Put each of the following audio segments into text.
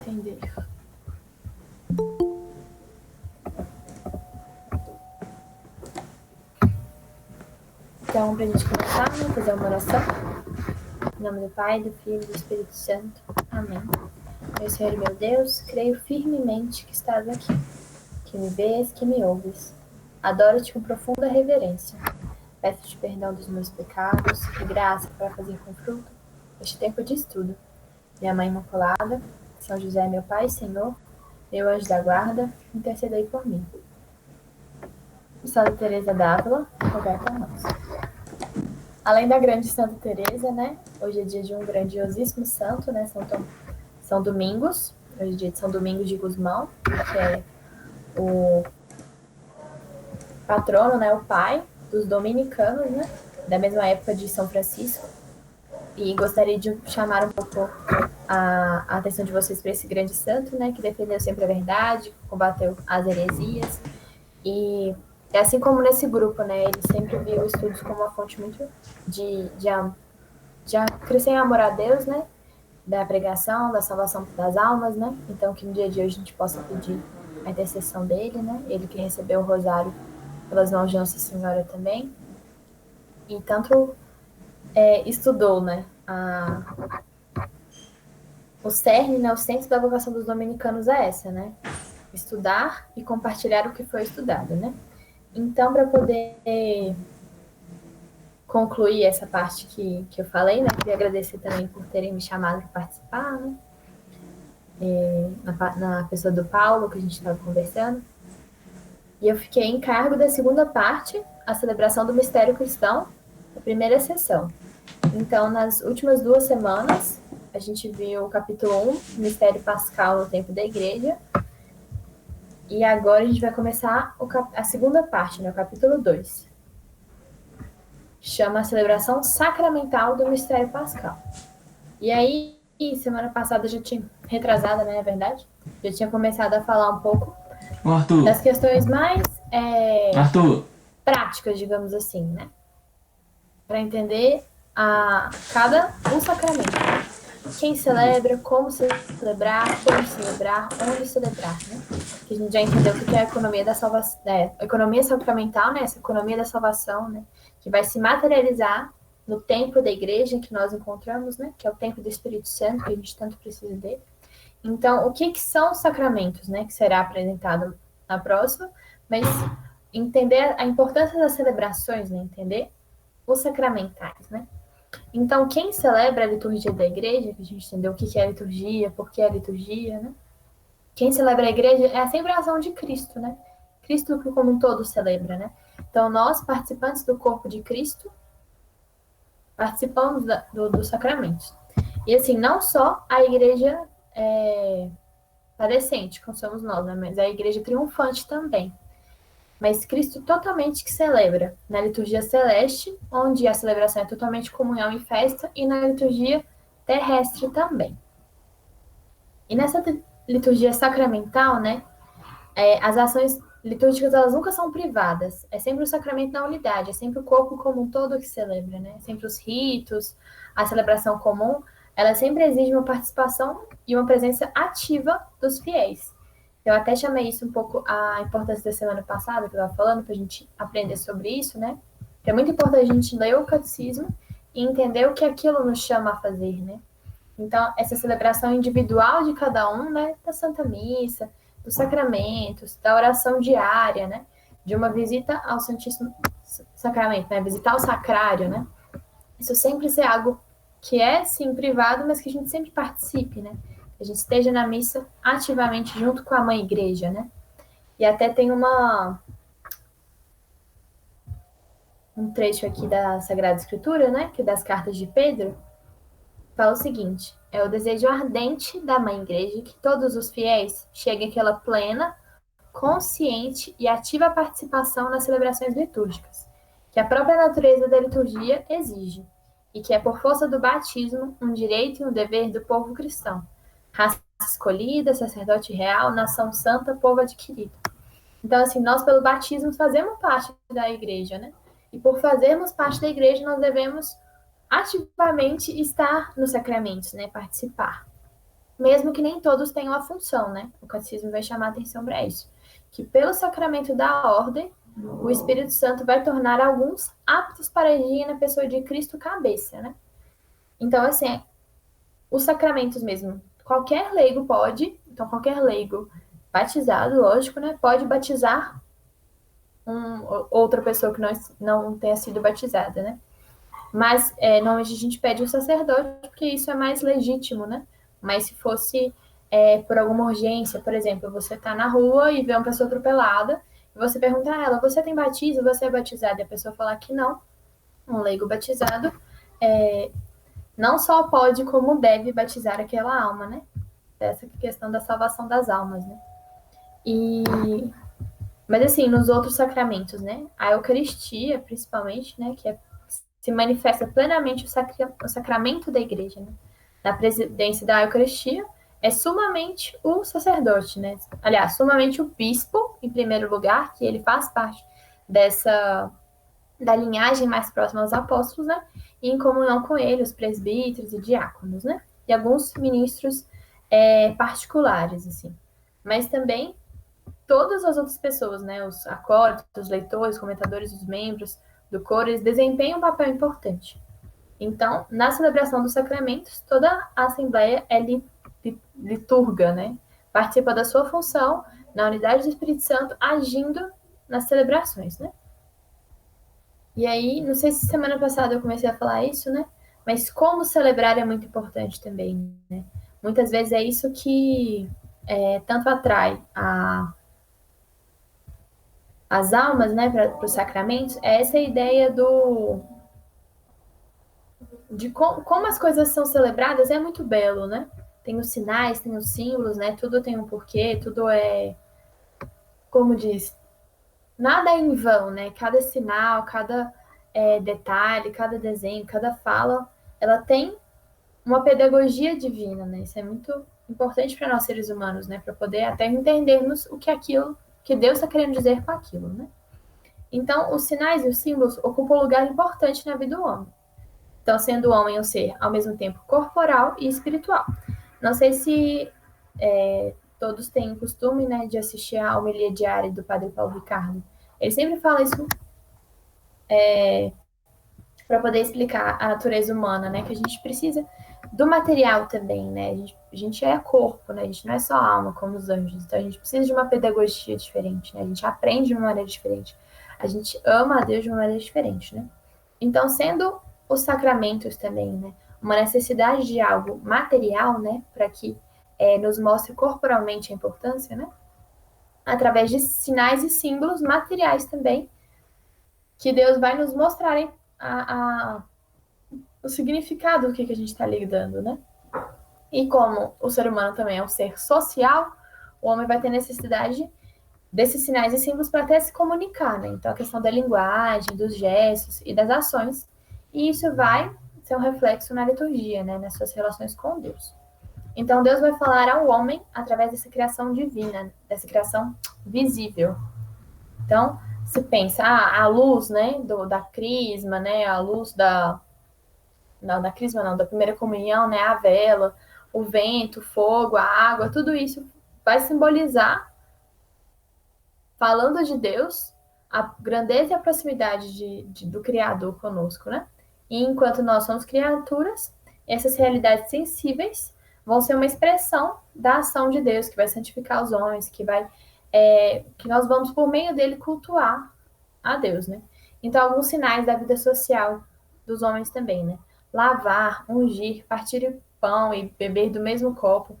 Entender. Então, para a gente começar, vamos fazer uma oração. Em nome do Pai, do Filho e do Espírito Santo. Amém. Meu Senhor e meu Deus, creio firmemente que estás aqui, que me vês, que me ouves. Adoro-te com profunda reverência. Peço-te perdão dos meus pecados e graça para fazer com fruto este tempo de estudo. Minha Mãe Imaculada, São José, meu Pai e Senhor, meu anjo da guarda, intercedei por mim. Santa Teresa d'Ávila, rogai por nós. Além da grande Santa Teresa, né? Hoje é dia de um grandiosíssimo santo, né? São Domingos. Hoje é dia de São Domingos de Gusmão, que é o patrono, né? O pai dos dominicanos, né? Da mesma época de São Francisco. E gostaria de chamar um pouco a atenção de vocês para esse grande santo, né? Que defendeu sempre a verdade, combateu as heresias. E assim como nesse grupo, né? Ele sempre viu estudos como uma fonte muito de crescer em amor a Deus, né? Da pregação, da salvação das almas, né? Então, que no dia de hoje a gente possa pedir a intercessão dele, né? Ele que recebeu o rosário pelas mãos de Nossa Senhora também. E tanto estudou, né? O cerne, né? O centro da vocação dos dominicanos é essa, né? Estudar e compartilhar o que foi estudado, né? Então, para poder concluir essa parte que eu falei, né? Queria agradecer também por terem me chamado para participar, né? Na pessoa do Paulo, que a gente estava conversando. E eu fiquei em cargo da segunda parte, a celebração do mistério cristão, a primeira sessão. Então, nas últimas 2 semanas, a gente viu o capítulo 1, mistério pascal no tempo da igreja. E agora a gente vai começar a segunda parte, né, o capítulo 2. Chama a celebração sacramental do mistério pascal. E aí, semana passada já tinha, retrasada, né, na verdade, já tinha começado a falar um pouco das questões mais práticas, digamos assim, né? Para entender cada sacramento. Quem celebra, como celebrar, onde celebrar, né? Que a gente já entendeu o que é a economia da salvação, a economia sacramental, né? Essa economia da salvação, né? Que vai se materializar no templo da igreja que nós encontramos, né? Que é o templo do Espírito Santo, que a gente tanto precisa dele. Então, o que são os sacramentos, né? Que será apresentado na próxima, mas entender a importância das celebrações, né? Entender os sacramentais, né? Então, quem celebra a liturgia da igreja, que a gente entendeu o que é a liturgia, por que é a liturgia, né? Quem celebra a igreja é sempre a ação de Cristo, né? Cristo que como um todo celebra, né? Então, nós, participantes do corpo de Cristo, participamos dos sacramentos. E assim, não só a igreja padecente, como somos nós, né? Mas a igreja triunfante também. Mas Cristo totalmente que celebra na liturgia celeste, onde a celebração é totalmente comunhão e festa, e na liturgia terrestre também. E nessa liturgia sacramental, né, as ações litúrgicas elas nunca são privadas, é sempre o sacramento na unidade, é sempre o corpo como um todo que celebra, né? Sempre os ritos, a celebração comum, ela sempre exige uma participação e uma presença ativa dos fiéis. Eu até chamei isso um pouco a importância da semana passada, que eu estava falando, para a gente aprender sobre isso, né? É muito importante a gente ler o catecismo e entender o que aquilo nos chama a fazer, né? Então, essa celebração individual de cada um, né? Da Santa Missa, dos sacramentos, da oração diária, né? De uma visita ao Santíssimo Sacramento, né? Visitar o sacrário, né? Isso sempre ser algo que é, sim, privado, mas que a gente sempre participe, né? Que a gente esteja na missa ativamente junto com a Mãe Igreja, né? E até tem um trecho aqui da Sagrada Escritura, né? Que é das cartas de Pedro, fala o seguinte: é o desejo ardente da Mãe Igreja que todos os fiéis cheguem àquela plena, consciente e ativa participação nas celebrações litúrgicas, que a própria natureza da liturgia exige, e que é por força do batismo um direito e um dever do povo cristão, raça escolhida, sacerdote real, nação santa, povo adquirido. Então, assim, nós pelo batismo fazemos parte da igreja, né? E por fazermos parte da igreja, nós devemos ativamente estar nos sacramentos, né? Participar. mesmo que nem todos tenham a função, né? O catecismo vai chamar a atenção para isso. Que pelo sacramento da ordem, o Espírito Santo vai tornar alguns aptos para agir na pessoa de Cristo cabeça, né? Então, assim, os sacramentos mesmo, qualquer leigo pode, então qualquer leigo batizado, lógico, né? Pode batizar outra pessoa que não tenha sido batizada, né? Mas normalmente a gente pede o sacerdote, porque isso é mais legítimo, né? Mas se fosse por alguma urgência, por exemplo, você está na rua e vê uma pessoa atropelada, e você pergunta a ela, você tem batismo, você é batizada? E a pessoa falar que não, um leigo batizado, não só pode, como deve batizar aquela alma, né? Essa questão da salvação das almas, né? Mas assim, nos outros sacramentos, né? A Eucaristia, principalmente, né? Que se manifesta plenamente o sacramento da igreja, né? Na presidência da Eucaristia, é sumamente o sacerdote, né? Aliás, sumamente o bispo, em primeiro lugar, que ele faz parte da linhagem mais próxima aos apóstolos, né? E em comunhão com ele, os presbíteros e diáconos, né? E alguns ministros particulares, assim. Mas também todas as outras pessoas, né? Os acólitos, os leitores, os comentadores, os membros do coro, eles desempenham um papel importante. Então, na celebração dos sacramentos, toda a Assembleia é liturga, né? Participa da sua função na unidade do Espírito Santo, agindo nas celebrações, né? E aí, não sei se semana passada eu comecei a falar isso, né? Mas como celebrar é muito importante também, né? Muitas vezes é isso que tanto atrai as almas, né, para os sacramentos, é essa ideia de como as coisas são celebradas é muito belo, né? Tem os sinais, tem os símbolos, né? Tudo tem um porquê, tudo como diz, nada é em vão, né? Cada sinal, cada detalhe, cada desenho, cada fala, ela tem uma pedagogia divina, né? Isso é muito importante para nós seres humanos, né? Para poder até entendermos o que aquilo que Deus está querendo dizer com aquilo, né? Então, os sinais e os símbolos ocupam um lugar importante na vida do homem. Então, sendo o homem um ser ao mesmo tempo corporal e espiritual. Não sei se todos têm costume, né, de assistir a homilia diária do Padre Paulo Ricardo. Ele sempre fala isso para poder explicar a natureza humana, né, que a gente precisa do material também, né? A gente é corpo, né? A gente não é só alma como os anjos. Então a gente precisa de uma pedagogia diferente, né? A gente aprende de uma maneira diferente. A gente ama a Deus de uma maneira diferente, né? Então, sendo os sacramentos também, né? Uma necessidade de algo material, né? Para que nos mostre corporalmente a importância, né? Através de sinais e símbolos materiais também, que Deus vai nos mostrarem o significado do que a gente está lidando, né? E como o ser humano também é um ser social, o homem vai ter necessidade desses sinais e símbolos para até se comunicar, né? Então, a questão da linguagem, dos gestos e das ações. E isso vai ser um reflexo na liturgia, né? Nas suas relações com Deus. Então, Deus vai falar ao homem através dessa criação divina, dessa criação visível. Então, se pensa, a luz, né? Da crisma, né? A luz Não, da crisma não, da primeira comunhão, né? A vela, o vento, o fogo, a água, tudo isso vai simbolizar, falando de Deus, a grandeza e a proximidade do Criador conosco, né? E enquanto nós somos criaturas, essas realidades sensíveis vão ser uma expressão da ação de Deus, que vai santificar os homens, que nós vamos, por meio dele, cultuar a Deus, né? Então, alguns sinais da vida social dos homens também, né? Lavar, ungir, partir o pão e beber do mesmo copo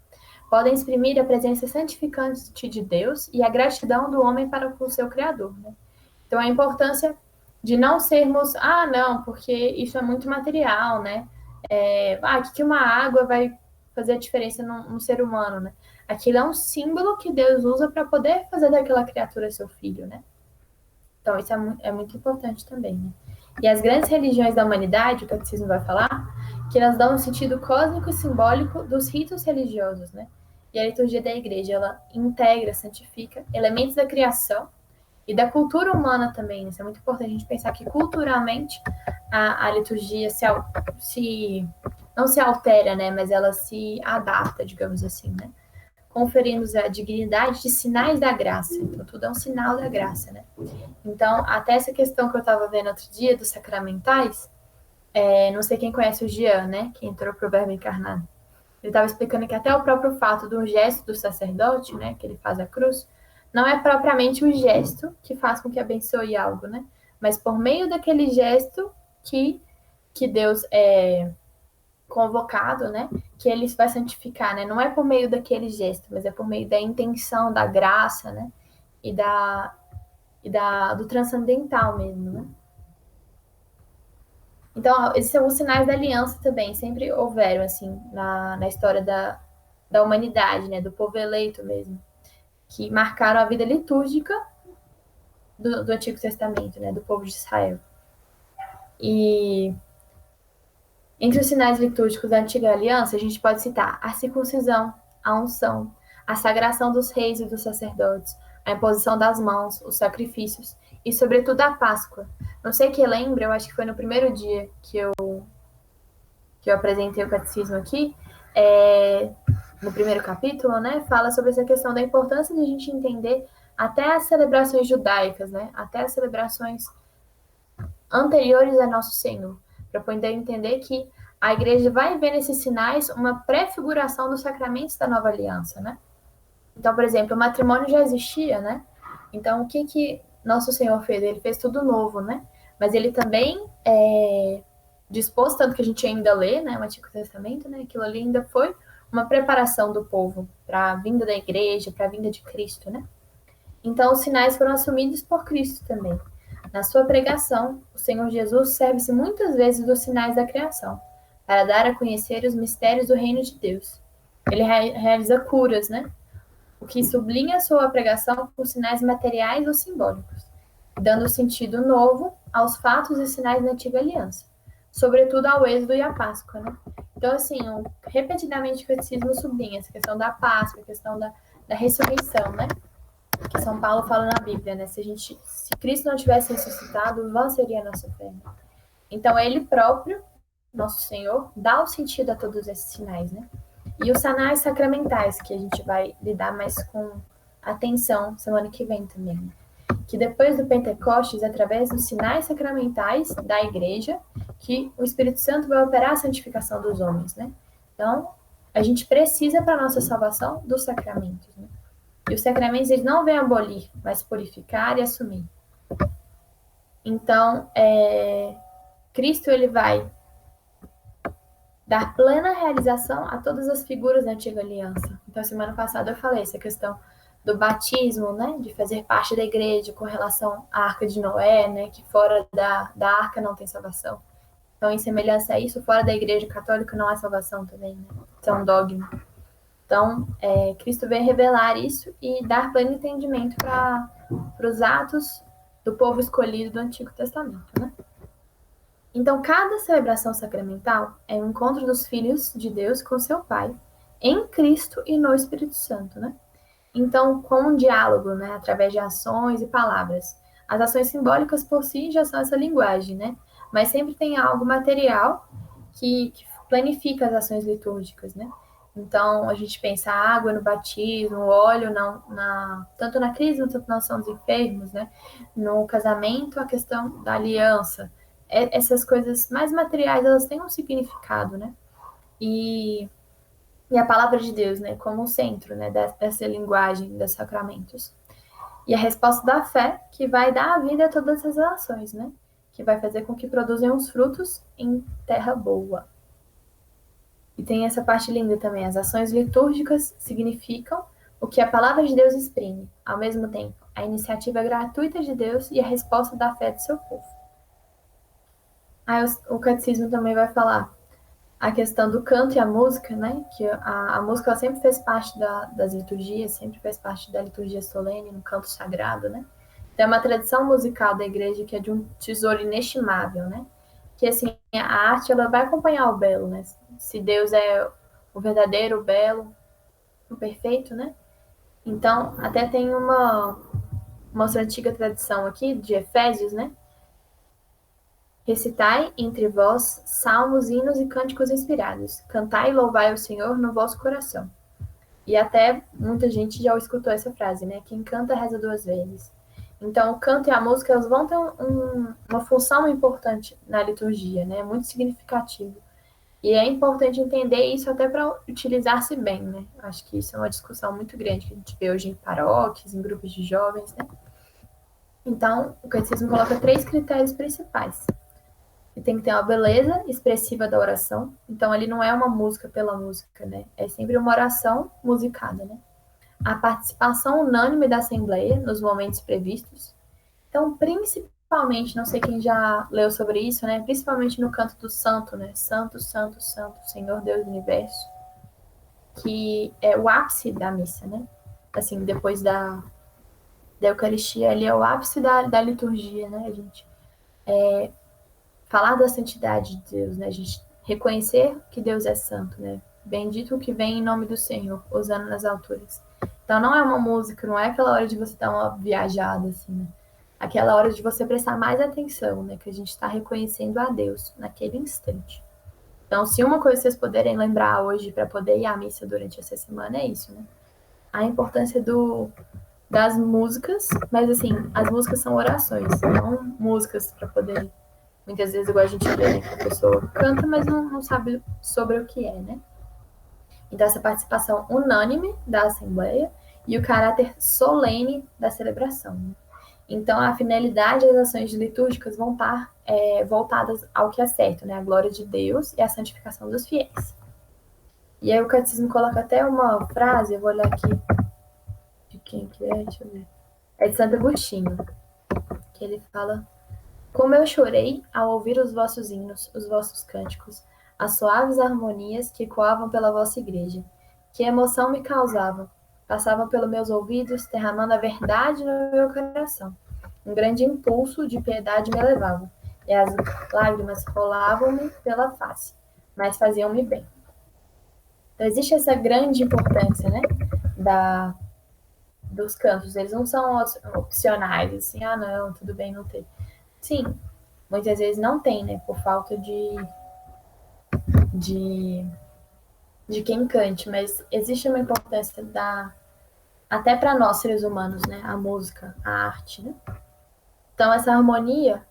podem exprimir a presença santificante de Deus e a gratidão do homem para com o seu Criador, né? Então, a importância de não sermos, não, porque isso é muito material, né? Que uma água vai fazer a diferença no ser humano, né? Aquilo é um símbolo que Deus usa para poder fazer daquela criatura seu filho, né? Então, isso é muito importante também, né? E as grandes religiões da humanidade, o catecismo vai falar, que elas dão um sentido cósmico e simbólico dos ritos religiosos, né? E a liturgia da igreja, ela integra, santifica elementos da criação e da cultura humana também. Isso é muito importante a gente pensar que culturalmente a liturgia se não se altera, né, mas ela se adapta, digamos assim, né, conferindo a dignidade de sinais da graça. Então, tudo é um sinal da graça, né? Então, até essa questão que eu estava vendo outro dia dos sacramentais, não sei quem conhece o Jean, né, que entrou pro Verbo Encarnado. Ele estava explicando que até o próprio fato do gesto do sacerdote, né, que ele faz a cruz, não é propriamente o gesto que faz com que abençoe algo, né? Mas por meio daquele gesto que Deus é convocado, né? Que ele vai santificar, né? Não é por meio daquele gesto, mas é por meio da intenção, da graça, né? E do transcendental mesmo, né? Então, esses são os sinais da aliança também, sempre houveram, assim, na história da humanidade, né? Do povo eleito mesmo, que marcaram a vida litúrgica do Antigo Testamento, né? Do povo de Israel. E entre os sinais litúrgicos da Antiga Aliança, a gente pode citar a circuncisão, a unção, a sagração dos reis e dos sacerdotes, a imposição das mãos, os sacrifícios e, sobretudo, a Páscoa. Não sei que lembra, eu acho que foi no primeiro dia que eu apresentei o catecismo aqui, no primeiro capítulo, né, fala sobre essa questão da importância de a gente entender até as celebrações judaicas, né, até as celebrações anteriores a Nosso Senhor, para poder entender que a igreja vai ver nesses sinais uma prefiguração dos sacramentos da nova aliança, né? Então, por exemplo, o matrimônio já existia, né? Então, o que Nosso Senhor fez? Ele fez tudo novo, né? Mas ele também dispôs, tanto que a gente ainda lê, né, o Antigo Testamento, né? Aquilo ali ainda foi uma preparação do povo para a vinda da igreja, para a vinda de Cristo, né? Então, os sinais foram assumidos por Cristo também. Na sua pregação, o Senhor Jesus serve-se muitas vezes dos sinais da criação, para dar a conhecer os mistérios do reino de Deus. Ele realiza curas, né? O que sublinha sua pregação com sinais materiais ou simbólicos, dando sentido novo aos fatos e sinais da antiga aliança, sobretudo ao êxodo e à Páscoa, né? Então, assim, repetidamente o catecismo sublinha essa questão da Páscoa, a questão da ressurreição, né? Que São Paulo fala na Bíblia, né? Se Cristo não tivesse ressuscitado, vã seria a nossa fé. Então, ele próprio, nosso Senhor, dá o sentido a todos esses sinais, né? E os sinais sacramentais, que a gente vai lidar mais com atenção semana que vem também, né? Que depois do Pentecostes, através dos sinais sacramentais da igreja, que o Espírito Santo vai operar a santificação dos homens, né? Então, a gente precisa para a nossa salvação dos sacramentos, né? E os sacramentos, eles não vêm abolir, mas purificar e assumir. Então, Cristo, ele vai dar plena realização a todas as figuras da antiga aliança. Então, semana passada eu falei essa questão do batismo, né, de fazer parte da igreja com relação à Arca de Noé, né, que fora da arca não tem salvação. Então, em semelhança a isso, fora da igreja católica não há salvação também, né? Isso é um dogma. Então, Cristo vem revelar isso e dar pleno entendimento para os atos do povo escolhido do Antigo Testamento, né? Então, cada celebração sacramental é um encontro dos filhos de Deus com seu Pai, em Cristo e no Espírito Santo, né? Então, com um diálogo, né, através de ações e palavras. As ações simbólicas por si já são essa linguagem, né? Mas sempre tem algo material que planifica as ações litúrgicas, né? Então, a gente pensa a água no batismo, o óleo tanto na crisma, tanto na unção dos enfermos, né? No casamento, a questão da aliança. Essas coisas mais materiais, elas têm um significado, né? E a palavra de Deus, né? Como o centro, né? Dessa linguagem dos sacramentos. E a resposta da fé, que vai dar a vida a todas essas ações, né? Que vai fazer com que produzam os frutos em terra boa. E tem essa parte linda também. As ações litúrgicas significam o que a palavra de Deus exprime, ao mesmo tempo, a iniciativa gratuita de Deus e a resposta da fé do seu povo. Aí o catecismo também vai falar a questão do canto e a música, né? Que a música ela sempre fez parte das liturgias, sempre fez parte da liturgia solene, no canto sagrado, né? Tem uma tradição musical da igreja que é de um tesouro inestimável, né? Que assim, a arte ela vai acompanhar o belo, né? Se Deus é o verdadeiro, o belo, o perfeito, né? Então, até tem uma outra antiga tradição aqui de Efésios, né? Recitai entre vós salmos, hinos e cânticos inspirados. Cantai e louvai ao Senhor no vosso coração. E até muita gente já escutou essa frase, né? Quem canta reza duas vezes. Então, o canto e a música elas vão ter uma função importante na liturgia, né? Muito significativo. E é importante entender isso até para utilizar-se bem, né? Acho que isso é uma discussão muito grande que a gente vê hoje em paróquias, em grupos de jovens, né? Então, o catecismo coloca três critérios principais. E tem que ter uma beleza expressiva da oração. Então, ali não é uma música pela música, né? É sempre uma oração musicada, né? A participação unânime da Assembleia nos momentos previstos. Então, principalmente, não sei quem já leu sobre isso, né? Principalmente no canto do santo, né? Santo, santo, santo, Senhor Deus do Universo, que é o ápice da missa, né? Assim, depois da Eucaristia, ali é o ápice da liturgia, né, a gente? Falar da santidade de Deus, né? A gente reconhecer que Deus é santo, né? Bendito o que vem em nome do Senhor, usando nas alturas. Então não é uma música, não é aquela hora de você dar uma viajada, assim, né? Aquela hora de você prestar mais atenção, né? Que a gente está reconhecendo a Deus naquele instante. Então, se uma coisa vocês puderem lembrar hoje para poder ir à missa durante essa semana, é isso, né? A importância das músicas, mas assim, as músicas são orações, não músicas para poder. Muitas vezes, igual a gente vê, né, que a pessoa canta, mas não sabe sobre o que é, né? Então, essa participação unânime da Assembleia e o caráter solene da celebração. Né? Então, a finalidade das ações litúrgicas vão estar voltadas ao que é certo, né? A glória de Deus e a santificação dos fiéis. E aí o catecismo coloca até uma frase, eu vou olhar aqui de quem que é, deixa eu ver. É de Santo Agostinho, que ele fala: como eu chorei ao ouvir os vossos hinos, os vossos cânticos, as suaves harmonias que ecoavam pela vossa igreja. Que emoção me causavam! Passavam pelos meus ouvidos, derramando a verdade no meu coração. Um grande impulso de piedade me levava, e as lágrimas rolavam-me pela face, mas faziam-me bem. Então, existe essa grande importância, né, dos cantos. Eles não são opcionais, assim, ah, não, tudo bem não ter. Sim, muitas vezes não tem, né? Por falta de, de quem cante, mas existe uma importância até para nós, seres humanos, né? A música, a arte, né? Então, essa harmonia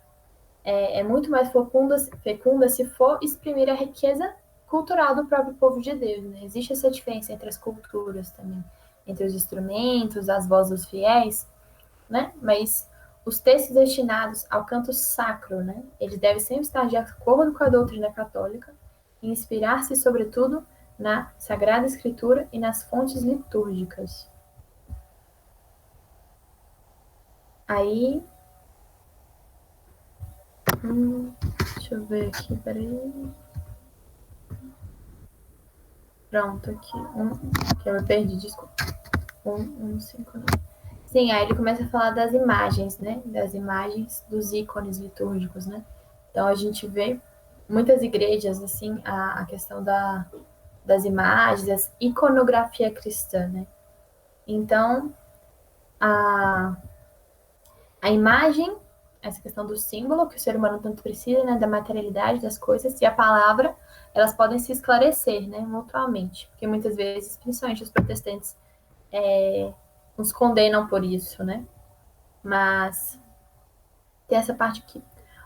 é muito mais fecunda se for exprimir a riqueza cultural do próprio povo de Deus, né? Existe essa diferença entre as culturas também, entre os instrumentos, as vozes dos fiéis, né? Mas os textos destinados ao canto sacro, né? Eles devem sempre estar de acordo com a doutrina católica e inspirar-se, sobretudo, na Sagrada Escritura e nas fontes litúrgicas. Aí, deixa eu ver aqui, peraí. Pronto, aqui, que eu me perdi, desculpa. 5, Sim, aí ele começa a falar das imagens, né? Das imagens dos ícones litúrgicos, né? Então a gente vê muitas igrejas, assim, a questão das imagens, a iconografia cristã, né? Então, a imagem, essa questão do símbolo, que o ser humano tanto precisa, né? Da materialidade das coisas, e a palavra, elas podem se esclarecer, né? Mutuamente. Porque muitas vezes, principalmente os protestantes, nos condenam por isso, né? Mas tem essa parte aqui.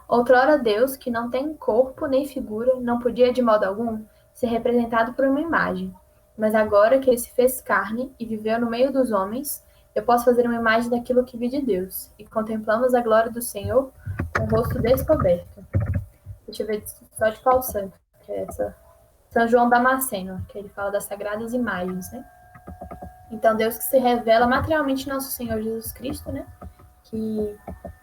Outrora Deus, que não tem corpo nem figura, não podia de modo algum ser representado por uma imagem. Mas agora que ele se fez carne e viveu no meio dos homens, eu posso fazer uma imagem daquilo que vi de Deus. E contemplamos a glória do Senhor com o rosto descoberto. Deixa eu ver só de qual santo, que é essa. São João Damasceno, que ele fala das sagradas imagens, né? Então, Deus que se revela materialmente nosso Senhor Jesus Cristo, né? Que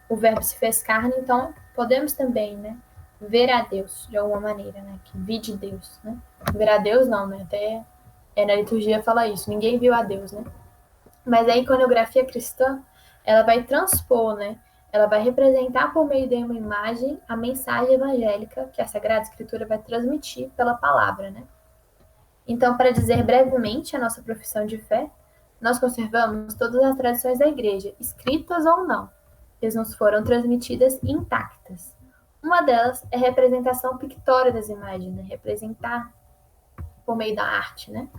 o verbo se fez carne, então podemos também, né, ver a Deus de alguma maneira, né, que vi de Deus, né? Ver a Deus não, né? Até na liturgia fala isso, ninguém viu a Deus, né? Mas a iconografia cristã, ela vai transpor, né? Ela vai representar por meio de uma imagem a mensagem evangélica que a Sagrada Escritura vai transmitir pela palavra, né? Então, para dizer brevemente a nossa profissão de fé, nós conservamos todas as tradições da igreja, escritas ou não. Eles nos foram transmitidas intactas. Uma delas é a representação pictória das imagens, né? Representar por meio da arte, né?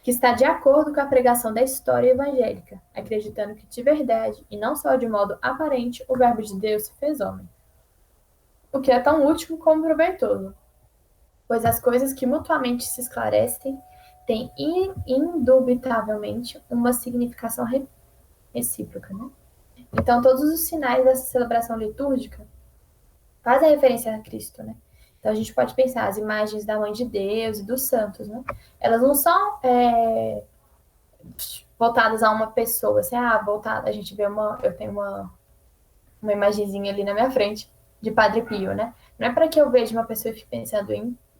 Que está de acordo com a pregação da história evangélica, acreditando que de verdade, e não só de modo aparente, o Verbo de Deus se fez homem. O que é tão útil como proveitoso, pois as coisas que mutuamente se esclarecem têm indubitavelmente uma significação recíproca, né? Então, todos os sinais dessa celebração litúrgica fazem referência a Cristo, né? Então, a gente pode pensar as imagens da Mãe de Deus e dos santos, né? Elas não são voltadas a uma pessoa, assim, voltada, a gente vê eu tenho uma imagenzinha ali na minha frente de Padre Pio, né? Não é para que eu veja uma pessoa e fique pensando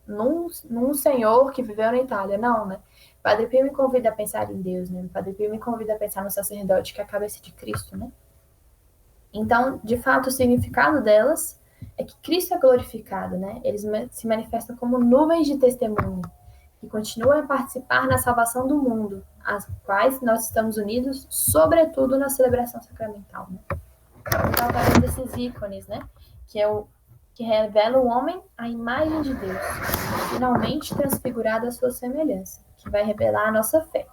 num senhor que viveu na Itália, não, né? Padre Pio me convida a pensar em Deus, né? Padre Pio me convida a pensar no sacerdote que é a cabeça de Cristo, né? Então, de fato, o significado delas é que Cristo é glorificado, né? Eles se manifestam como nuvens de testemunho que continuam a participar na salvação do mundo, às quais nós estamos unidos, sobretudo na celebração sacramental, né? Então, através desses ícones, né? Que revela o homem à imagem de Deus, finalmente transfigurado à sua semelhança, que vai revelar a nossa fé.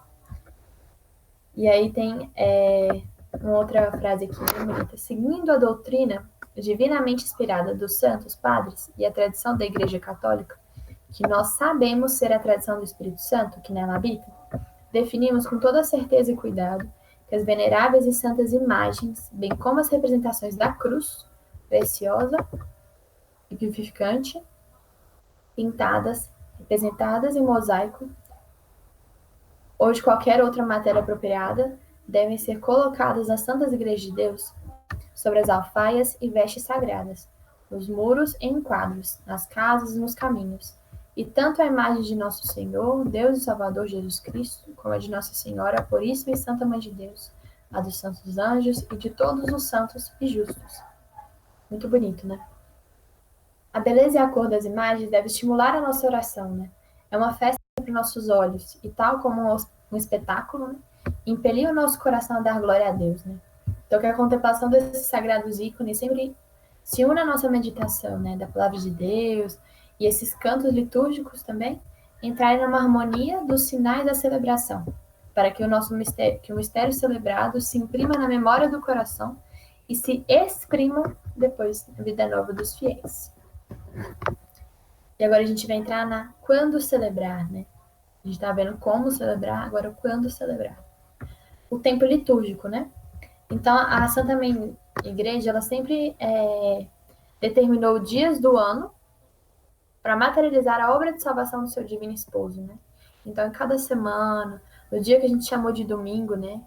E aí tem uma outra frase aqui bem bonita. Seguindo a doutrina divinamente inspirada dos santos padres e a tradição da Igreja Católica, que nós sabemos ser a tradição do Espírito Santo, que nela habita, definimos com toda certeza e cuidado que as veneráveis e santas imagens, bem como as representações da cruz, preciosa e vivificante, pintadas, representadas em mosaico, ou de qualquer outra matéria apropriada, devem ser colocadas nas santas igrejas de Deus, sobre as alfaias e vestes sagradas, nos muros e em quadros, nas casas e nos caminhos. E tanto a imagem de nosso Senhor, Deus e Salvador Jesus Cristo, como a de Nossa Senhora, Puríssima e Santa Mãe de Deus, a dos santos anjos e de todos os santos e justos. Muito bonito, né? A beleza e a cor das imagens deve estimular a nossa oração, né? É uma festa para nossos olhos, e tal como um espetáculo, né? Impelir o nosso coração a dar glória a Deus, né? Então, que a contemplação desses sagrados ícones sempre se une à nossa meditação, né? Da palavra de Deus, e esses cantos litúrgicos também entrarem numa harmonia dos sinais da celebração, para que o mistério celebrado se imprima na memória do coração e se exprima depois na vida nova dos fiéis. E agora a gente vai entrar na quando celebrar, né? A gente tá vendo como celebrar, agora quando celebrar. O tempo litúrgico, né? Então, a Santa Mãe Igreja, ela sempre determinou dias do ano para materializar a obra de salvação do seu divino esposo, né? Então, em cada semana, no dia que a gente chamou de domingo, né?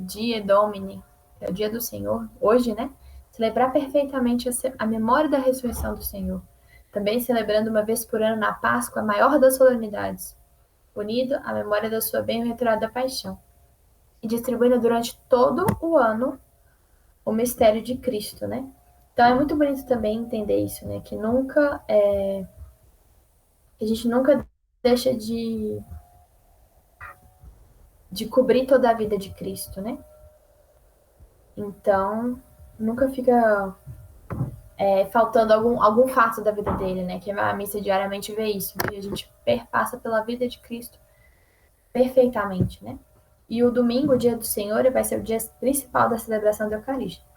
Dia Domini, que é o dia do Senhor, hoje, né? Celebrar perfeitamente a memória da ressurreição do Senhor. Também celebrando uma vez por ano na Páscoa a maior das solenidades, unido à memória da sua bem-aventurada paixão, e distribuindo durante todo o ano o mistério de Cristo, né? Então é muito bonito também entender isso, né? Que a gente nunca deixa de cobrir toda a vida de Cristo, né? Então nunca fica faltando algum fato da vida dele, né? Que a missa diariamente vê isso, que a gente perpassa pela vida de Cristo perfeitamente, né? E o domingo, o dia do Senhor, vai ser o dia principal da celebração da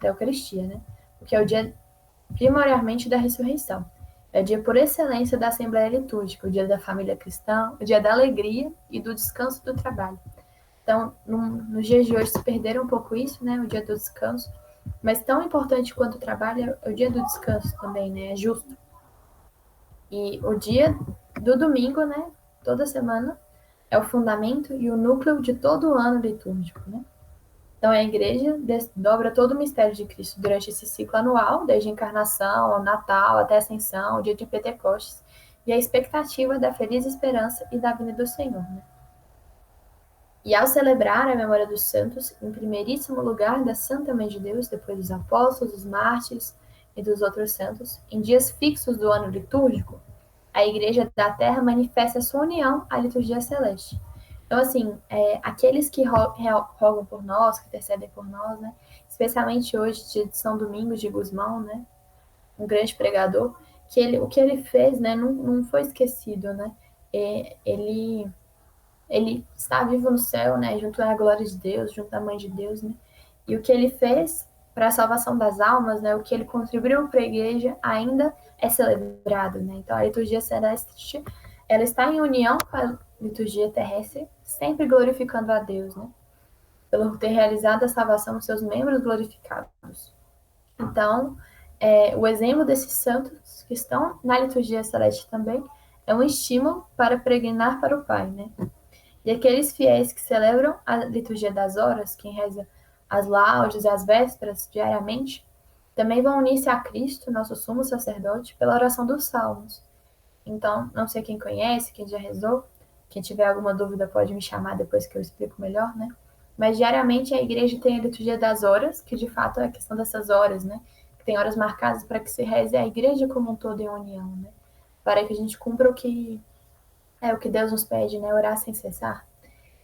Eucaristia, né? Porque é o dia primordialmente da ressurreição. É o dia por excelência da Assembleia Litúrgica, o dia da família cristã, o dia da alegria e do descanso do trabalho. Então, nos dias de hoje se perderam um pouco isso, né? O dia do descanso. Mas tão importante quanto o trabalho é o dia do descanso também, né? É justo. E o dia do domingo, né? Toda semana, é o fundamento e o núcleo de todo o ano litúrgico, né? Então, a igreja desdobra todo o mistério de Cristo durante esse ciclo anual, desde a encarnação, ao Natal, até a Ascensão, o dia de Pentecostes, e a expectativa da feliz esperança e da vinda do Senhor, né? E ao celebrar a memória dos santos, em primeiríssimo lugar da Santa Mãe de Deus, depois dos apóstolos, dos mártires e dos outros santos, em dias fixos do ano litúrgico, a Igreja da Terra manifesta sua união à liturgia celeste. Então, assim, aqueles que rogam por nós, que intercedem por nós, né? Especialmente hoje, dia de São Domingos de Gusmão, né? um grande pregador, que o que ele fez, né, não foi esquecido, né? Ele está vivo no céu, né, junto à glória de Deus, junto à mãe de Deus, né? E o que ele fez para a salvação das almas, né, o que ele contribuiu para a igreja ainda é celebrado, né? Então a liturgia celeste, ela está em união com a liturgia terrestre, sempre glorificando a Deus, né? Pelo ter realizado a salvação dos seus membros glorificados. Então, o exemplo desses santos que estão na liturgia celeste também é um estímulo para peregrinar para o Pai, né? E aqueles fiéis que celebram a liturgia das horas, quem reza as laudes e as vésperas diariamente, também vão unir-se a Cristo, nosso sumo sacerdote, pela oração dos salmos. Então, não sei quem conhece, quem já rezou, quem tiver alguma dúvida pode me chamar depois que eu explico melhor, né? Mas diariamente a igreja tem a liturgia das horas, que de fato é a questão dessas horas, né? Que tem horas marcadas para que se reze a igreja como um todo em união, né? Para que a gente cumpra o que Deus nos pede, né? Orar sem cessar.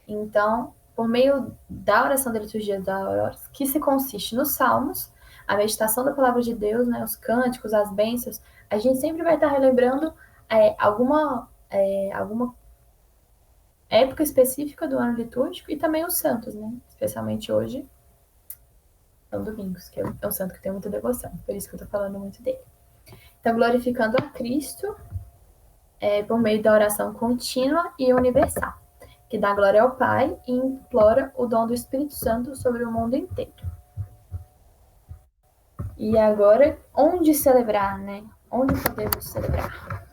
Então, por meio da oração da liturgia das horas, que se consiste nos salmos, a meditação da palavra de Deus, né? Os cânticos, as bênçãos, a gente sempre vai estar relembrando alguma época específica do ano litúrgico e também os santos, né? Especialmente hoje, São Domingos, que é um santo que tem muita devoção, por isso que eu estou falando muito dele. Então, glorificando a Cristo por meio da oração contínua e universal, que dá glória ao Pai e implora o dom do Espírito Santo sobre o mundo inteiro. E agora, onde celebrar, né? Onde podemos celebrar?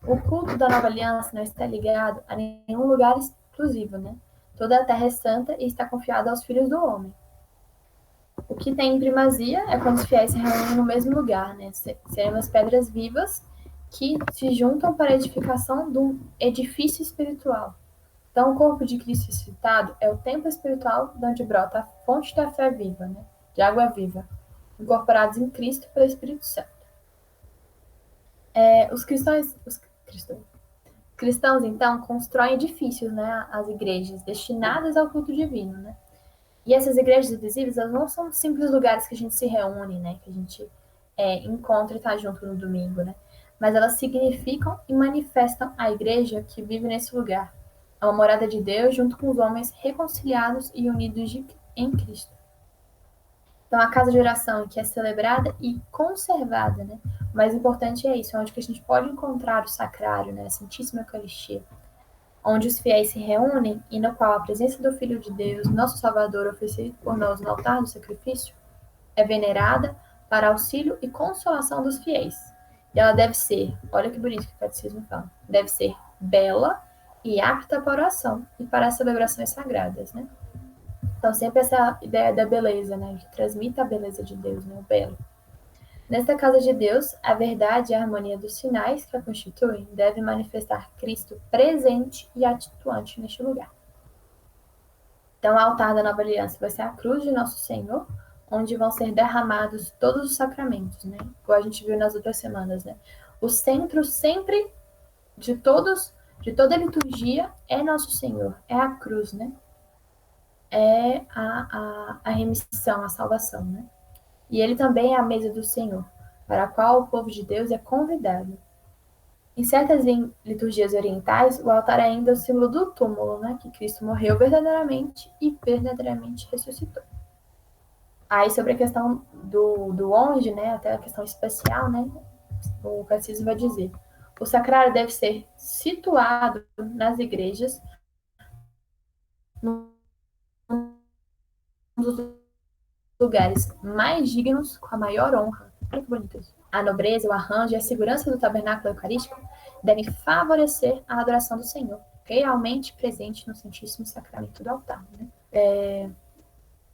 O culto da nova aliança não está ligado a nenhum lugar exclusivo, né? Toda a terra é santa e está confiada aos filhos do homem. O que tem primazia é quando os fiéis se reúnem no mesmo lugar, né? Seremos as pedras vivas que se juntam para a edificação de um edifício espiritual. Então, o corpo de Cristo ressuscitado é o templo espiritual de onde brota a fonte da fé viva, né? De água viva, incorporados em Cristo pelo Espírito Santo. Os cristãos, então, constroem edifícios, né? As igrejas, destinadas ao culto divino, né? E essas igrejas invisíveis, elas não são simples lugares que a gente se reúne, né? Que a gente encontra e está junto no domingo, né? Mas elas significam e manifestam a igreja que vive nesse lugar. É uma morada de Deus junto com os homens reconciliados e unidos em Cristo. Então, a casa de oração que é celebrada e conservada, né? O mais importante é isso, é onde que a gente pode encontrar o sacrário, né? A Santíssima Eucaristia, onde os fiéis se reúnem e no qual a presença do Filho de Deus, nosso Salvador, oferecido por nós no altar do sacrifício, é venerada para auxílio e consolação dos fiéis. E ela deve ser, olha que bonito que o catecismo fala, deve ser bela e apta para oração e para as celebrações sagradas, né? Então, sempre essa ideia da beleza, né? Que transmite a beleza de Deus, né? O belo. Nesta casa de Deus, a verdade e a harmonia dos sinais que a constituem devem manifestar Cristo presente e atuante neste lugar. Então, o altar da nova aliança vai ser a cruz de Nosso Senhor, onde vão ser derramados todos os sacramentos, né? Igual a gente viu nas outras semanas, né? O centro sempre de toda a liturgia é Nosso Senhor, é a cruz, né? É a remissão, a salvação, né? E ele também é a mesa do Senhor, para a qual o povo de Deus é convidado. Em certas liturgias orientais, o altar ainda é o símbolo do túmulo, né? Que Cristo morreu verdadeiramente e verdadeiramente ressuscitou. Aí, sobre a questão do onde, né? Até a questão espacial, né? O catecismo vai dizer: o sacrário deve ser situado nas igrejas, num dos lugares mais dignos, com a maior honra. Olha que bonito isso. A nobreza, o arranjo e a segurança do tabernáculo eucarístico devem favorecer a adoração do Senhor, realmente presente no Santíssimo Sacramento do altar, né?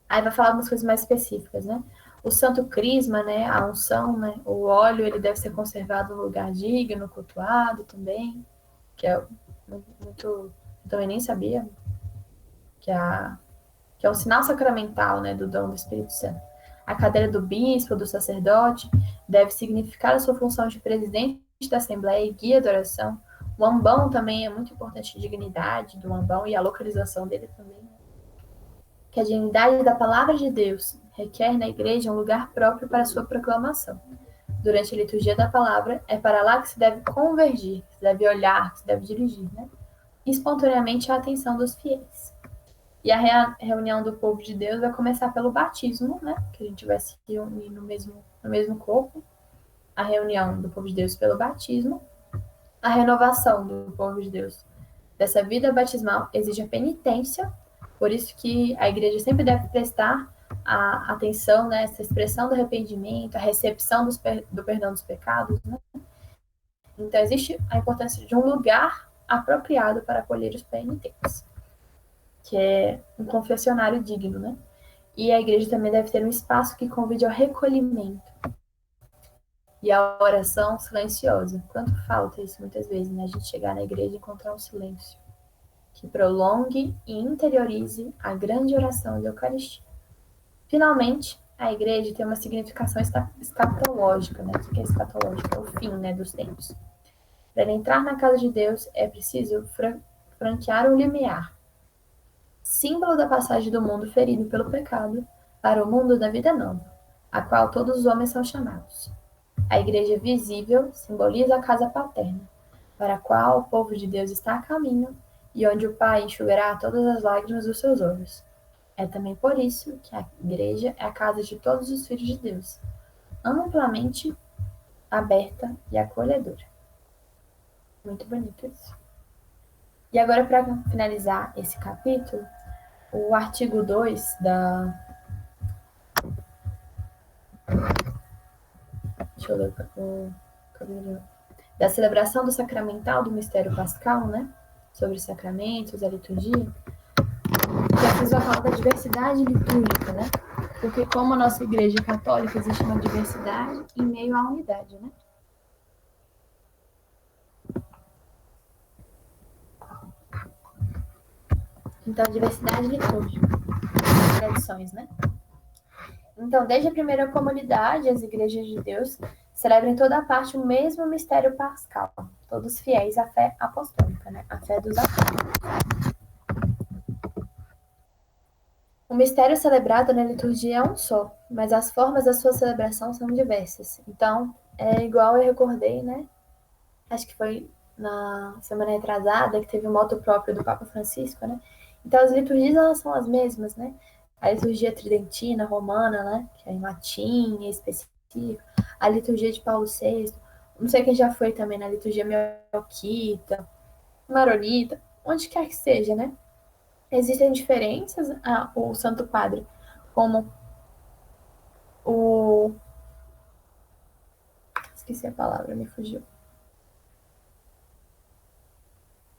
Aí vai falar umas coisas mais específicas, né? O santo crisma, né? A unção, né? O óleo, ele deve ser conservado no lugar digno, cultuado também, que é muito... Eu também nem sabia que é um sinal sacramental, né, do dom do Espírito Santo. A cadeira do bispo, do sacerdote, deve significar a sua função de presidente da Assembleia e guia da oração. O ambão também é muito importante, a dignidade do ambão e a localização dele também. Que a dignidade da palavra de Deus requer na igreja um lugar próprio para sua proclamação. Durante a liturgia da palavra, é para lá que se deve convergir, que se deve olhar, que se deve dirigir, né? Espontaneamente a atenção dos fiéis. E a reunião do povo de Deus vai começar pelo batismo, né? Que a gente vai se reunir no mesmo corpo. A reunião do povo de Deus pelo batismo. A renovação do povo de Deus dessa vida batismal exige a penitência, por isso que a igreja sempre deve prestar a atenção nessa expressão do arrependimento, a recepção do perdão dos pecados, né? Então, existe a importância de um lugar apropriado para acolher os penitentes, que é um confessionário digno, né? E a igreja também deve ter um espaço que convide ao recolhimento e à oração silenciosa. Quanto falta isso muitas vezes, né? A gente chegar na igreja e encontrar um silêncio que prolongue e interiorize a grande oração da Eucaristia. Finalmente, a igreja tem uma significação escatológica, né? O que é escatológico? É o fim, né, dos tempos. Para entrar na casa de Deus é preciso franquear o limiar, símbolo da passagem do mundo ferido pelo pecado para o mundo da vida nova, a qual todos os homens são chamados. A igreja visível simboliza a casa paterna, para a qual o povo de Deus está a caminho e onde o Pai enxugará todas as lágrimas dos seus olhos. É também por isso que a igreja é a casa de todos os filhos de Deus, amplamente aberta e acolhedora. Muito bonito isso. E agora, para finalizar esse capítulo, o artigo 2 da celebração do sacramental do mistério pascal, né? Sobre os sacramentos, a liturgia, Jesus vai falar da diversidade litúrgica, né? Porque como a nossa igreja católica existe uma diversidade em meio à unidade, né? Então, diversidade litúrgica, tradições, né? Então, desde a primeira comunidade, as igrejas de Deus celebram em toda parte o mesmo mistério pascal, todos fiéis à fé apostólica, né? A fé dos apóstolos. O mistério celebrado na liturgia é um só, mas as formas da sua celebração são diversas. Então, é igual eu recordei, né? Acho que foi na semana retrasada que teve o moto próprio do Papa Francisco, né? Então, as liturgias, elas são as mesmas, né? A liturgia tridentina, romana, né? Que é em latim, é específico. A liturgia de Paulo VI. Não sei quem já foi também na liturgia melquita, maronita, onde quer que seja, né? Existem diferenças, o Santo Padre, como o... Esqueci a palavra, me fugiu.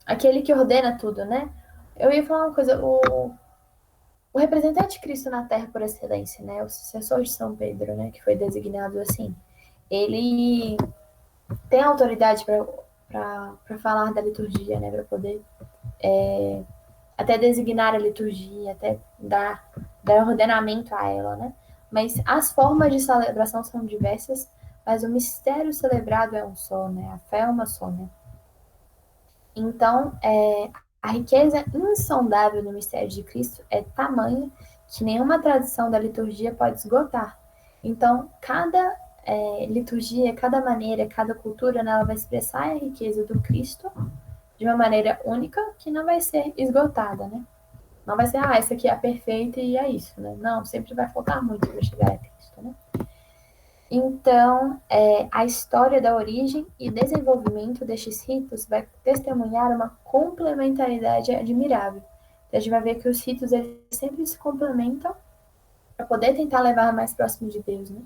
Aquele que ordena tudo, né? Eu ia falar uma coisa, o representante de Cristo na Terra por excelência, né? O sucessor de São Pedro, né? Que foi designado assim. Ele tem autoridade para falar da liturgia, né? Para poder até designar a liturgia, até dar ordenamento a ela, né? Mas as formas de celebração são diversas, mas o mistério celebrado é um só, né? A fé é uma só, né? Então, a riqueza insondável do mistério de Cristo é tamanha que nenhuma tradição da liturgia pode esgotar. Então, cada liturgia, cada maneira, cada cultura, né, ela vai expressar a riqueza do Cristo de uma maneira única que não vai ser esgotada, né? Não vai ser, essa aqui é a perfeita e é isso, né? Não, sempre vai faltar muito para chegar a Cristo, né? Então, a história da origem e desenvolvimento destes ritos vai testemunhar uma complementaridade admirável. Então, a gente vai ver que os ritos eles sempre se complementam para poder tentar levar mais próximo de Deus, né?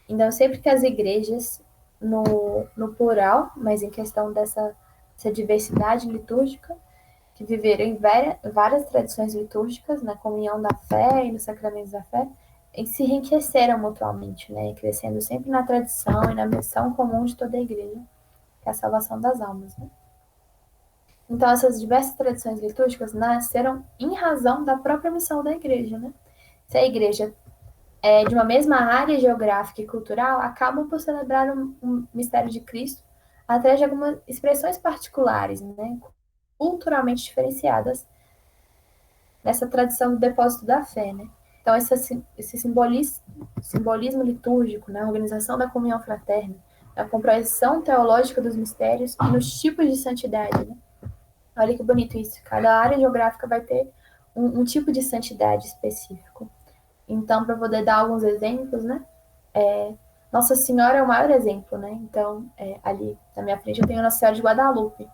Então, sempre que as igrejas, no plural, mas em questão dessa diversidade litúrgica, que viveram em várias tradições litúrgicas, na comunhão da fé e nos sacramentos da fé, e se enriqueceram mutuamente, né? Crescendo sempre na tradição e na missão comum de toda a igreja, que é a salvação das almas, né? Então, essas diversas tradições litúrgicas nasceram em razão da própria missão da igreja, né? Se a igreja é de uma mesma área geográfica e cultural, acabam por celebrar um mistério de Cristo através de algumas expressões particulares, né? Culturalmente diferenciadas nessa tradição do depósito da fé, né? Então, esse simbolismo litúrgico, na organização da comunhão fraterna, na compreensão teológica dos mistérios e nos tipos de santidade, né? Olha que bonito isso. Cada área geográfica vai ter um tipo de santidade específico. Então, para poder dar alguns exemplos, né? Nossa Senhora é o maior exemplo, né? Então, ali na minha frente eu tenho a Nossa Senhora de Guadalupe.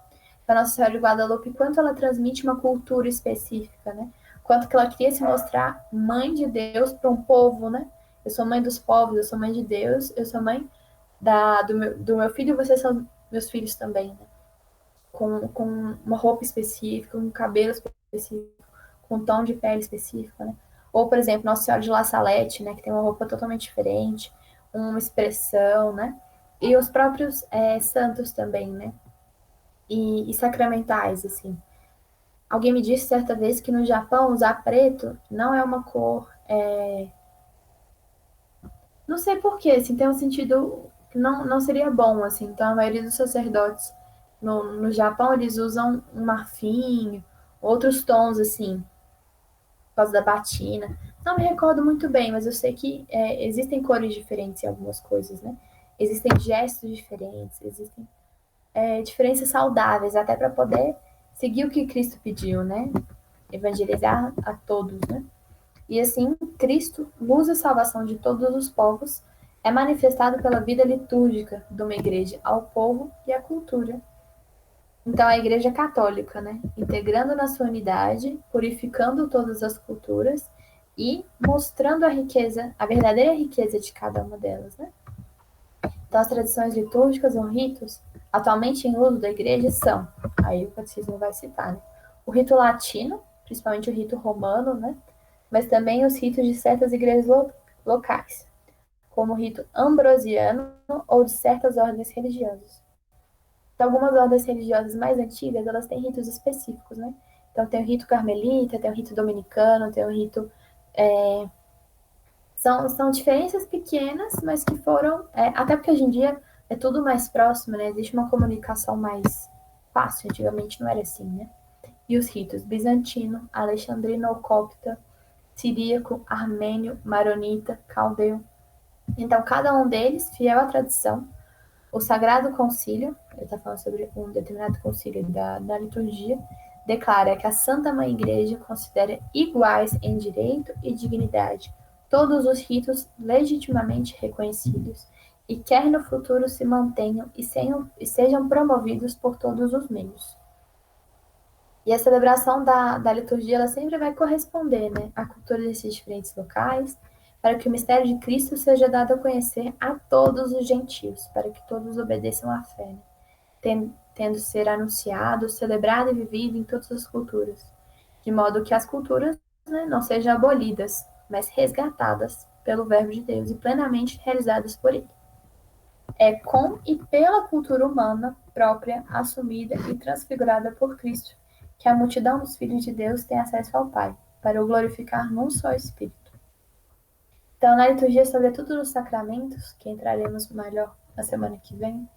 A Nossa Senhora de Guadalupe, quanto ela transmite uma cultura específica, né? Quanto que ela queria se mostrar mãe de Deus para um povo, né? Eu sou mãe dos povos, eu sou mãe de Deus, eu sou mãe do meu filho e vocês são meus filhos também, né? Com uma roupa específica, um cabelo específico, com um tom de pele específico, né? Ou, por exemplo, Nossa Senhora de La Salette, né? Que tem uma roupa totalmente diferente, uma expressão, né? E os próprios santos também, né? E sacramentais, assim. Alguém me disse certa vez que no Japão usar preto não é uma cor. Não sei porquê, assim, tem um sentido que não seria bom, assim. Então, a maioria dos sacerdotes no Japão, eles usam um marfim, outros tons, assim, por causa da batina. Não me recordo muito bem, mas eu sei que existem cores diferentes em algumas coisas, né? Existem gestos diferentes, existem diferenças saudáveis, até para poder seguir o que Cristo pediu, né? Evangelizar a todos, né? E assim, Cristo, luz e salvação de todos os povos, é manifestado pela vida litúrgica de uma igreja ao povo e à cultura. Então, a Igreja Católica, né, integrando na sua unidade, purificando todas as culturas e mostrando a riqueza, a verdadeira riqueza de cada uma delas, né? Então, as tradições litúrgicas ou ritos atualmente em uso da Igreja são, aí o catecismo vai citar, né, o rito latino, principalmente o rito romano, né, mas também os ritos de certas igrejas locais, como o rito ambrosiano ou de certas ordens religiosas. Então, algumas ordens religiosas mais antigas, elas têm ritos específicos, né? Então, tem o rito carmelita, tem o rito dominicano, tem o rito... São diferenças pequenas, mas que foram... até porque hoje em dia é tudo mais próximo, né? Existe uma comunicação mais fácil. Antigamente não era assim, né? E os ritos bizantino, alexandrino copta, siríaco, armênio, maronita, caldeu. Então, cada um deles, fiel à tradição, o Sagrado Concílio, ele está falando sobre um determinado concílio da liturgia, declara que a Santa Mãe Igreja considera iguais em direito e dignidade todos os ritos legitimamente reconhecidos e quer no futuro se mantenham e sejam promovidos por todos os meios. E a celebração da liturgia ela sempre vai corresponder, né, à cultura desses diferentes locais, para que o mistério de Cristo seja dado a conhecer a todos os gentios, para que todos obedeçam à fé, né, tendo ser anunciado, celebrado e vivido em todas as culturas, de modo que as culturas, né, não sejam abolidas, mas resgatadas pelo Verbo de Deus e plenamente realizadas por Ele. É com e pela cultura humana própria, assumida e transfigurada por Cristo, que a multidão dos filhos de Deus tem acesso ao Pai, para o glorificar num só Espírito. Então, na liturgia, sobretudo nos sacramentos, que entraremos melhor na semana que vem,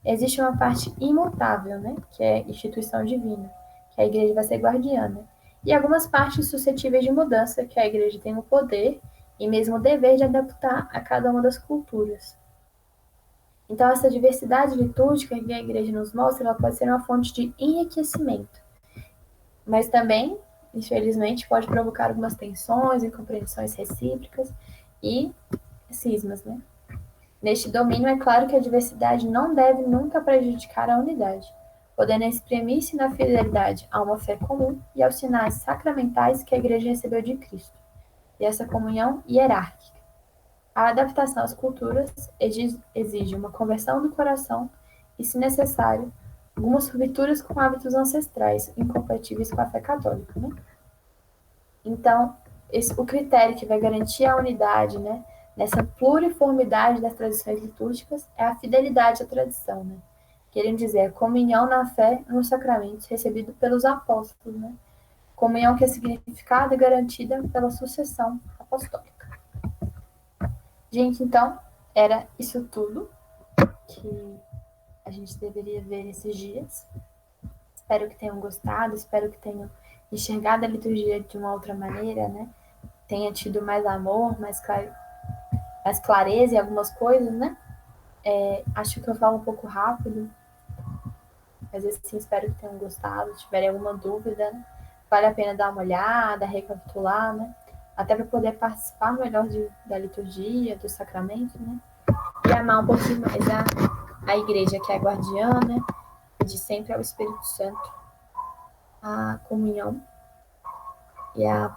existe uma parte imutável, né, que é instituição divina, que a igreja vai ser guardiã, né, e algumas partes suscetíveis de mudança, que a igreja tem o poder e mesmo o dever de adaptar a cada uma das culturas. Então, essa diversidade litúrgica que a igreja nos mostra, ela pode ser uma fonte de enriquecimento, mas também, infelizmente, pode provocar algumas tensões, incompreensões recíprocas e cismas, né? Neste domínio, é claro que a diversidade não deve nunca prejudicar a unidade, podendo exprimir-se na fidelidade a uma fé comum e aos sinais sacramentais que a igreja recebeu de Cristo, e essa comunhão hierárquica. A adaptação às culturas exige uma conversão do coração e, se necessário, algumas rupturas com hábitos ancestrais incompatíveis com a fé católica, né? Então, o critério que vai garantir a unidade, né, nessa pluriformidade das tradições litúrgicas é a fidelidade à tradição, né? Querendo dizer, a comunhão na fé nos sacramentos recebido pelos apóstolos, né? Comunhão que é significada e garantida pela sucessão apostólica. Gente, então, era isso tudo que a gente deveria ver nesses dias. Espero que tenham gostado, espero que tenham enxergado a liturgia de uma outra maneira, né? tenha tido mais amor, mais clareza em algumas coisas, né? Acho que eu falo um pouco rápido, mas assim, espero que tenham gostado. Se tiverem alguma dúvida, né? Vale a pena dar uma olhada, recapitular, né? Até para poder participar melhor da liturgia, do sacramento, né? E amar um pouquinho mais a igreja, que é a guardiã, né? Pedir sempre ao Espírito Santo a comunhão e a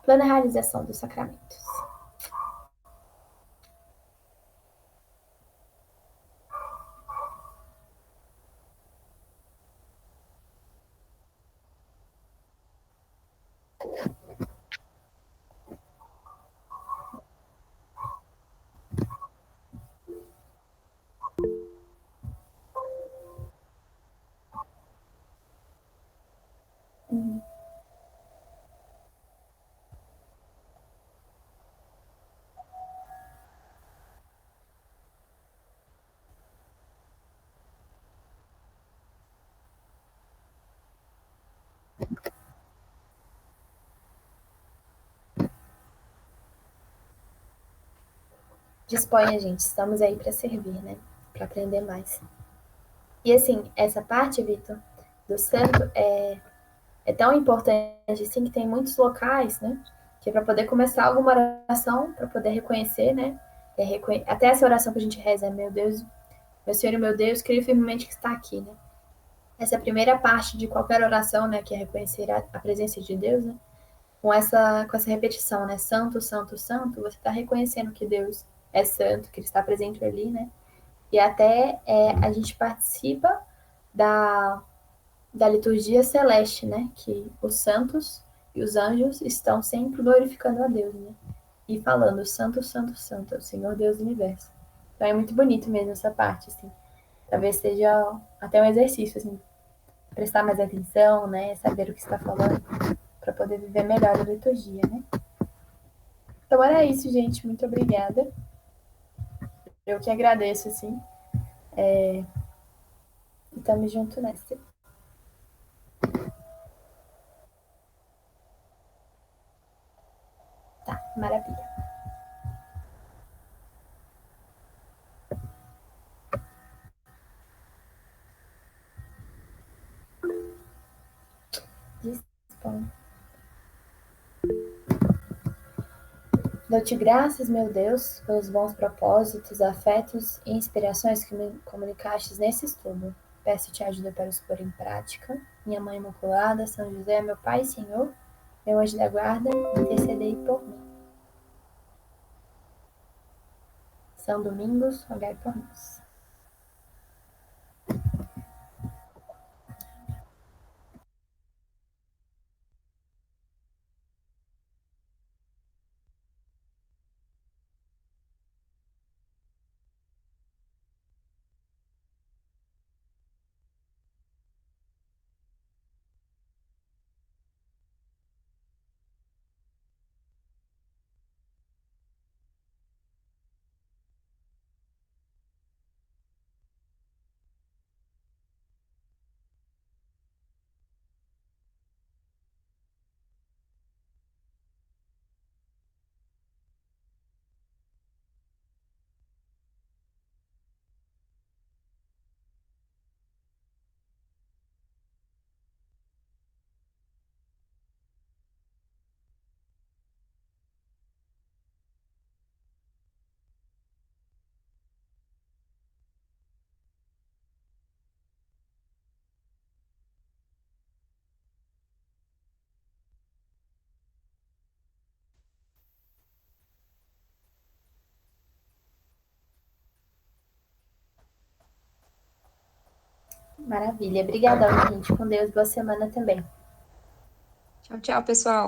plena realização dos sacramentos. Disponha, gente, estamos aí para servir, né? Para aprender mais. E assim, essa parte, Vitor, do santo é tão importante assim que tem muitos locais, né? Que é para poder começar alguma oração, para poder reconhecer, né? Até essa oração que a gente reza é: meu Deus, meu Senhor e meu Deus, creio firmemente que está aqui, né? Essa é a primeira parte de qualquer oração, né? Que é reconhecer a presença de Deus, né? Com essa repetição, né? Santo, santo, santo, você está reconhecendo que Deus é santo, que Ele está presente ali, né? E até a gente participa da, da liturgia celeste, né? Que os santos e os anjos estão sempre glorificando a Deus, né? E falando, santo, santo, santo, é o Senhor Deus do universo. Então é muito bonito mesmo essa parte, assim. Talvez seja até um exercício, assim, prestar mais atenção, né? Saber o que está falando, para poder viver melhor a liturgia, né? Então era isso, gente. Muito obrigada. Eu que agradeço, assim. E tamo junto nessa. Tá, maravilha. Dispõe. Dou-te graças, meu Deus, pelos bons propósitos, afetos e inspirações que me comunicastes nesse estudo. Peço-te ajuda para os pôr em prática. Minha Mãe Imaculada, São José, meu Pai e Senhor, meu anjo da guarda, intercedei por mim. São Domingos, rogai por nós. Maravilha. Obrigadão, gente. Com Deus. Boa semana também. Tchau, tchau, pessoal.